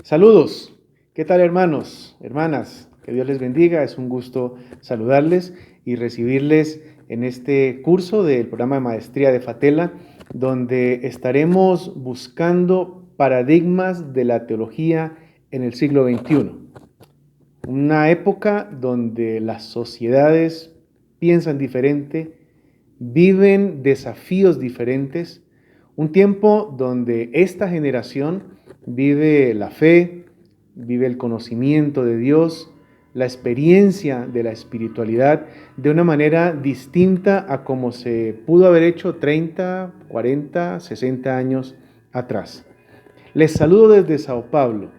Saludos, ¿qué tal hermanos, hermanas? Que Dios les bendiga, es un gusto saludarles y recibirles en este curso del programa de maestría de Fatela, donde estaremos buscando paradigmas de la teología en el siglo XXI. Una época donde las sociedades piensan diferente, viven desafíos diferentes, un tiempo donde esta generación vive la fe, vive el conocimiento de Dios, la experiencia de la espiritualidad de una manera distinta a como se pudo haber hecho 30, 40, 60 años atrás. Les saludo desde Sao Paulo,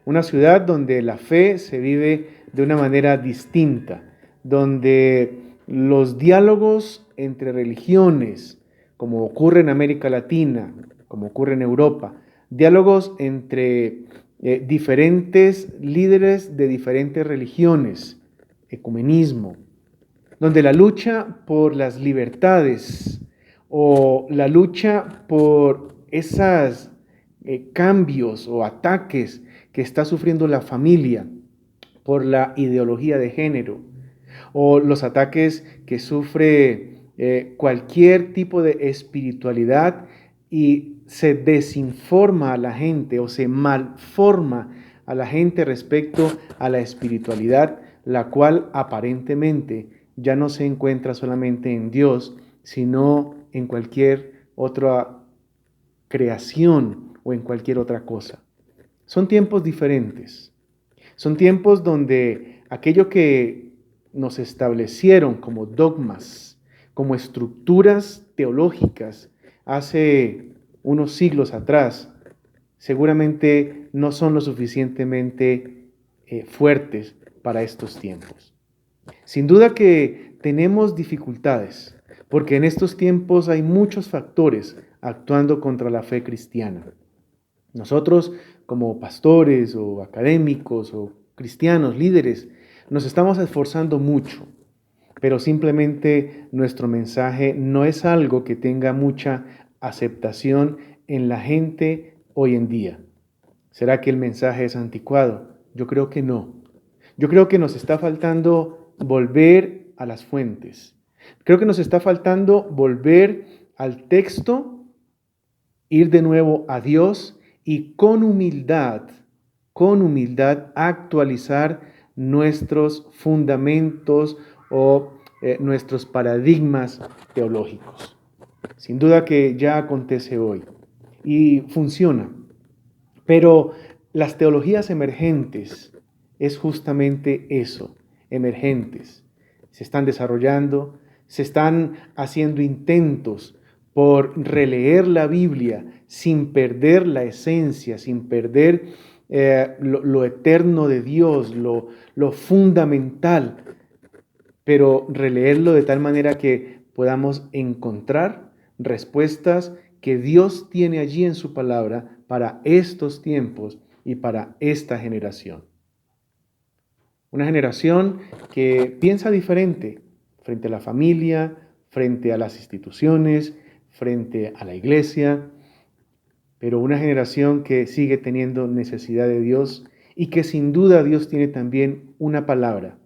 una ciudad donde la fe se vive de una manera distinta, donde los diálogos entre religiones, como ocurre en América Latina, como ocurre en Europa, diálogos entre diferentes líderes de diferentes religiones, ecumenismo, donde la lucha por las libertades o la lucha por esos cambios o ataques que está sufriendo la familia por la ideología de género, o los ataques que sufre cualquier tipo de espiritualidad y se desinforma a la gente o se malforma a la gente respecto a la espiritualidad, la cual aparentemente ya no se encuentra solamente en Dios, sino en cualquier otra creación o en cualquier otra cosa. Son tiempos diferentes. Son tiempos donde aquello que nos establecieron como dogmas, como estructuras teológicas hace unos siglos atrás, seguramente no son lo suficientemente fuertes para estos tiempos. Sin duda que tenemos dificultades, porque en estos tiempos hay muchos factores actuando contra la fe cristiana. Nosotros, como pastores o académicos o cristianos, líderes, nos estamos esforzando mucho, pero simplemente nuestro mensaje no es algo que tenga mucha aceptación en la gente hoy en día. ¿Será que el mensaje es anticuado? Yo creo que no. Yo creo que nos está faltando volver a las fuentes. Creo que nos está faltando volver al texto, ir de nuevo a Dios y con humildad actualizar nuestros fundamentos o nuestros paradigmas teológicos. Sin duda que ya acontece hoy y funciona, pero las teologías emergentes es justamente eso, emergentes. Se están desarrollando, se están haciendo intentos por releer la Biblia sin perder la esencia, sin perder lo eterno de Dios, lo fundamental, pero releerlo de tal manera que podamos encontrar respuestas que Dios tiene allí en su palabra para estos tiempos y para esta generación. Una generación que piensa diferente frente a la familia, frente a las instituciones, frente a la iglesia, pero una generación que sigue teniendo necesidad de Dios y que sin duda Dios tiene también una palabra,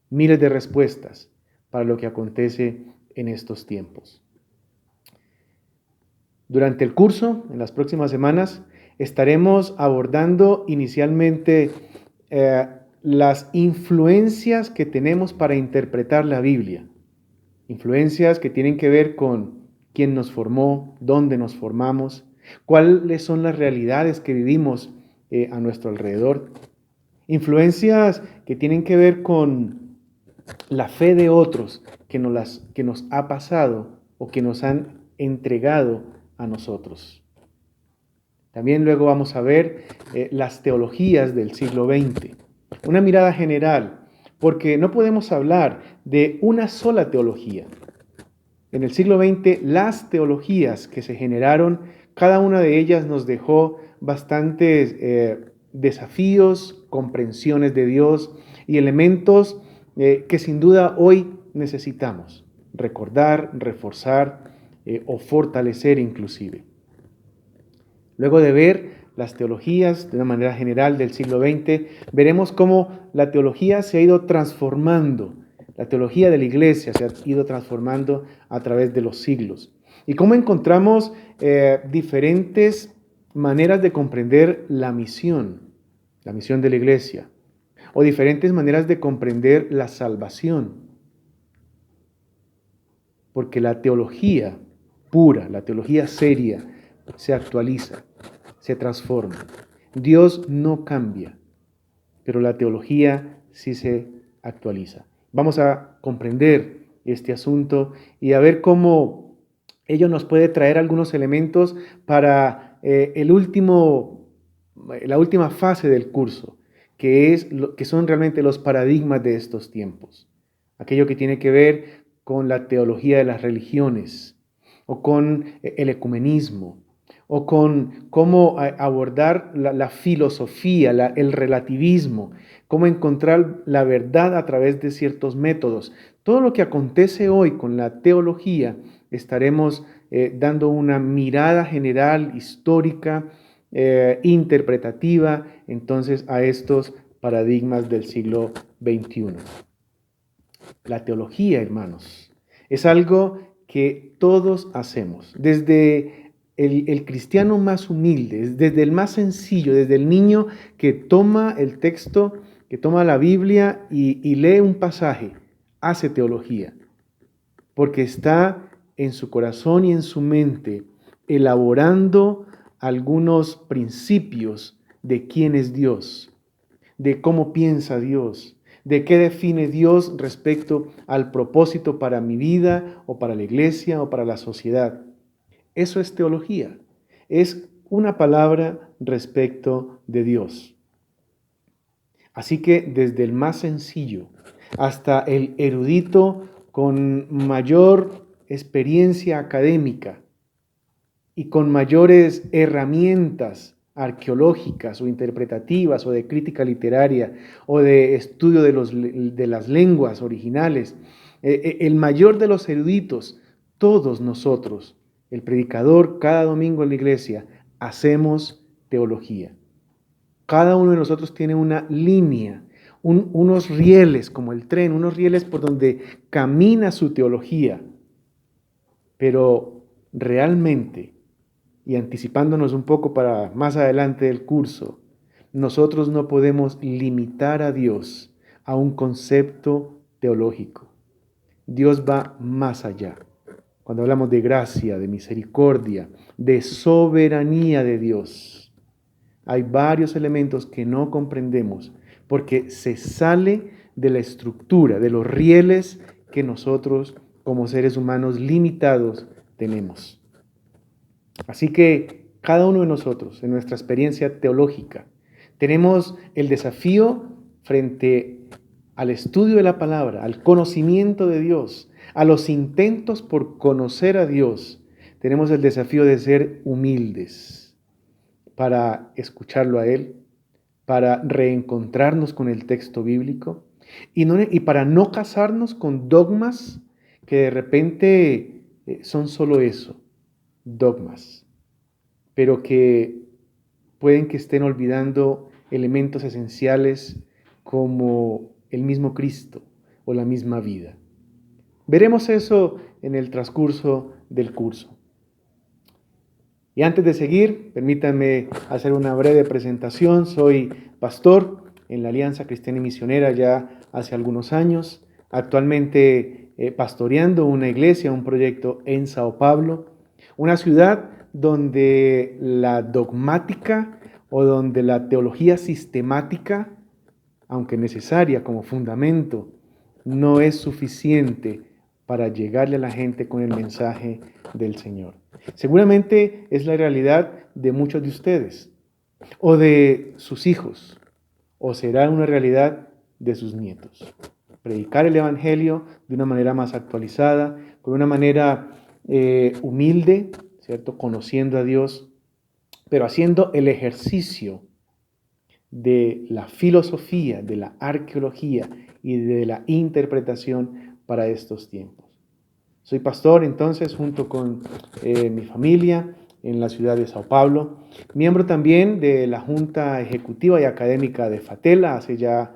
miles de respuestas para lo que acontece en estos tiempos. Durante el curso, en las próximas semanas, estaremos abordando inicialmente las influencias que tenemos para interpretar la Biblia. Influencias que tienen que ver con quién nos formó, dónde nos formamos, cuáles son las realidades que vivimos a nuestro alrededor. Influencias que tienen que ver con la fe de otros que nos ha pasado o que nos han entregado a nosotros. También luego vamos a ver las teologías del siglo XX. Una mirada general, porque no podemos hablar de una sola teología. En el siglo XX, las teologías que se generaron, cada una de ellas nos dejó bastantes desafíos, comprensiones de Dios y elementos que sin duda hoy necesitamos recordar, reforzar o fortalecer inclusive. Luego de ver las teologías de una manera general del siglo XX, veremos cómo la teología se ha ido transformando, la teología de la iglesia se ha ido transformando a través de los siglos. Y cómo encontramos diferentes maneras de comprender la misión de la iglesia, o diferentes maneras de comprender la salvación. Porque la teología pura, la teología seria, se actualiza, se transforma. Dios no cambia, pero la teología sí se actualiza. Vamos a comprender este asunto y a ver cómo ello nos puede traer algunos elementos para la última fase del curso, que son realmente los paradigmas de estos tiempos. Aquello que tiene que ver con la teología de las religiones, o con el ecumenismo, o con cómo abordar la filosofía, el relativismo, cómo encontrar la verdad a través de ciertos métodos. Todo lo que acontece hoy con la teología, estaremos dando una mirada general, histórica, interpretativa, entonces, a estos paradigmas del siglo XXI. La teología, hermanos, es algo que todos hacemos, desde el cristiano más humilde, desde el más sencillo, desde el niño que toma el texto, que toma la Biblia y lee un pasaje, hace teología, porque está en su corazón y en su mente elaborando algunos principios de quién es Dios, de cómo piensa Dios, de qué define Dios respecto al propósito para mi vida o para la iglesia o para la sociedad. Eso es teología. Es una palabra respecto de Dios. Así que desde el más sencillo hasta el erudito con mayor experiencia académica y con mayores herramientas arqueológicas o interpretativas o de crítica literaria o de estudio de las lenguas originales, el mayor de los eruditos, todos nosotros, el predicador cada domingo en la iglesia, hacemos teología. Cada uno de nosotros tiene una línea, unos rieles como el tren, unos rieles por donde camina su teología, pero realmente, y anticipándonos un poco para más adelante del curso, nosotros no podemos limitar a Dios a un concepto teológico. Dios va más allá. Cuando hablamos de gracia, de misericordia, de soberanía de Dios, hay varios elementos que no comprendemos porque se sale de la estructura, de los rieles que nosotros como seres humanos limitados tenemos. Así que cada uno de nosotros, en nuestra experiencia teológica, tenemos el desafío frente al estudio de la palabra, al conocimiento de Dios, a los intentos por conocer a Dios. Tenemos el desafío de ser humildes para escucharlo a Él, para reencontrarnos con el texto bíblico y para no casarnos con dogmas que de repente son solo eso, dogmas, pero que pueden que estén olvidando elementos esenciales como el mismo Cristo o la misma vida. Veremos eso en el transcurso del curso. Y antes de seguir, permítanme hacer una breve presentación. Soy pastor en la Alianza Cristiana y Misionera ya hace algunos años, actualmente pastoreando una iglesia, un proyecto en Sao Paulo, una ciudad donde la dogmática o donde la teología sistemática, aunque necesaria como fundamento, no es suficiente para llegarle a la gente con el mensaje del Señor. Seguramente es la realidad de muchos de ustedes, o de sus hijos, o será una realidad de sus nietos. Predicar el Evangelio de una manera más actualizada, con una manera humilde, ¿cierto? Conociendo a Dios, pero haciendo el ejercicio de la filosofía, de la arqueología y de la interpretación para estos tiempos. Soy pastor, entonces, junto con mi familia, en la ciudad de Sao Paulo, miembro también de la Junta Ejecutiva y Académica de Fatela, hace ya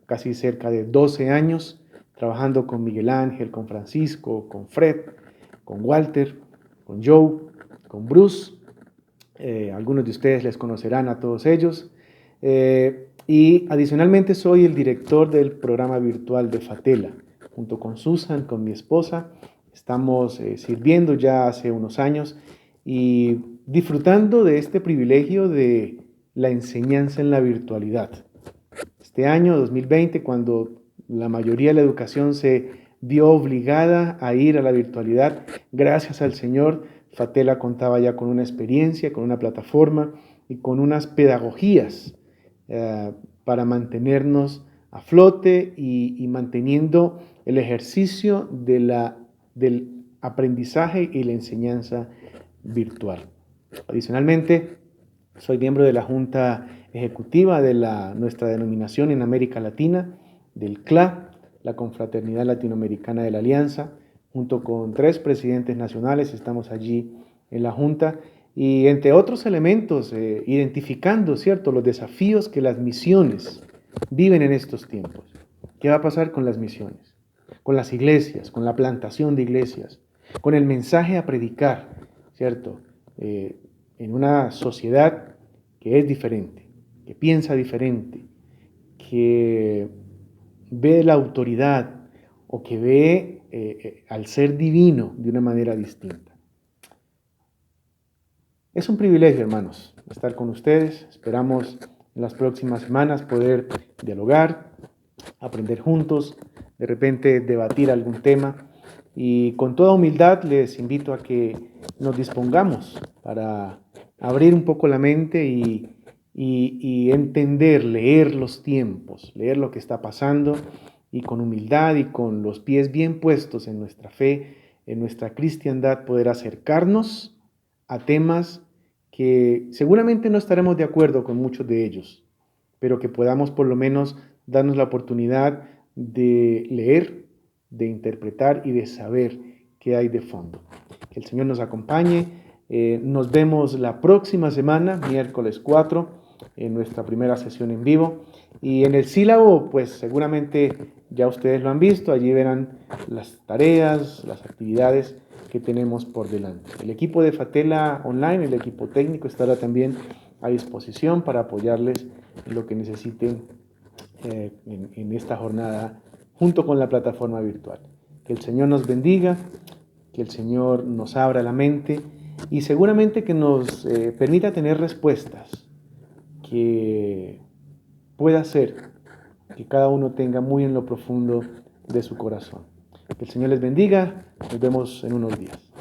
casi cerca de 12 años, trabajando con Miguel Ángel, con Francisco, con Fred, con Walter, con Joe, con Bruce. Algunos de ustedes les conocerán a todos ellos. Y adicionalmente soy el director del programa virtual de Fatela. Junto con Susan, con mi esposa, estamos sirviendo ya hace unos años y disfrutando de este privilegio de la enseñanza en la virtualidad. Este año 2020, cuando la mayoría de la educación se vio obligada a ir a la virtualidad, gracias al Señor, Fatela contaba ya con una experiencia, con una plataforma y con unas pedagogías para mantenernos a flote y manteniendo el ejercicio del aprendizaje y la enseñanza virtual. Adicionalmente, soy miembro de la Junta Ejecutiva de nuestra denominación en América Latina, del CLA, la Confraternidad Latinoamericana de la Alianza. Junto con 3 presidentes nacionales estamos allí en la Junta y entre otros elementos, identificando, ¿cierto?, los desafíos que las misiones viven en estos tiempos. ¿Qué va a pasar con las misiones? Con las iglesias, con la plantación de iglesias, con el mensaje a predicar, ¿cierto? En una sociedad que es diferente, que piensa diferente, que ve la autoridad o que ve al ser divino de una manera distinta. Es un privilegio, hermanos, estar con ustedes. Esperamos en las próximas semanas poder dialogar, aprender juntos, de repente debatir algún tema. Y con toda humildad les invito a que nos dispongamos para abrir un poco la mente y entender, leer los tiempos, leer lo que está pasando y con humildad y con los pies bien puestos en nuestra fe, en nuestra cristiandad, poder acercarnos a temas que seguramente no estaremos de acuerdo con muchos de ellos, pero que podamos por lo menos darnos la oportunidad de leer, de interpretar y de saber qué hay de fondo. Que el Señor nos acompañe. Nos vemos la próxima semana, miércoles 4, en nuestra primera sesión en vivo. Y en el sílabo, pues seguramente ya ustedes lo han visto, allí verán las tareas, las actividades que tenemos por delante. El equipo de Fatela Online, el equipo técnico, estará también a disposición para apoyarles en lo que necesiten en esta jornada junto con la plataforma virtual. Que el Señor nos bendiga, que el Señor nos abra la mente y seguramente que nos permita tener respuestas que pueda ser que cada uno tenga muy en lo profundo de su corazón. Que el Señor les bendiga. Nos vemos en unos días.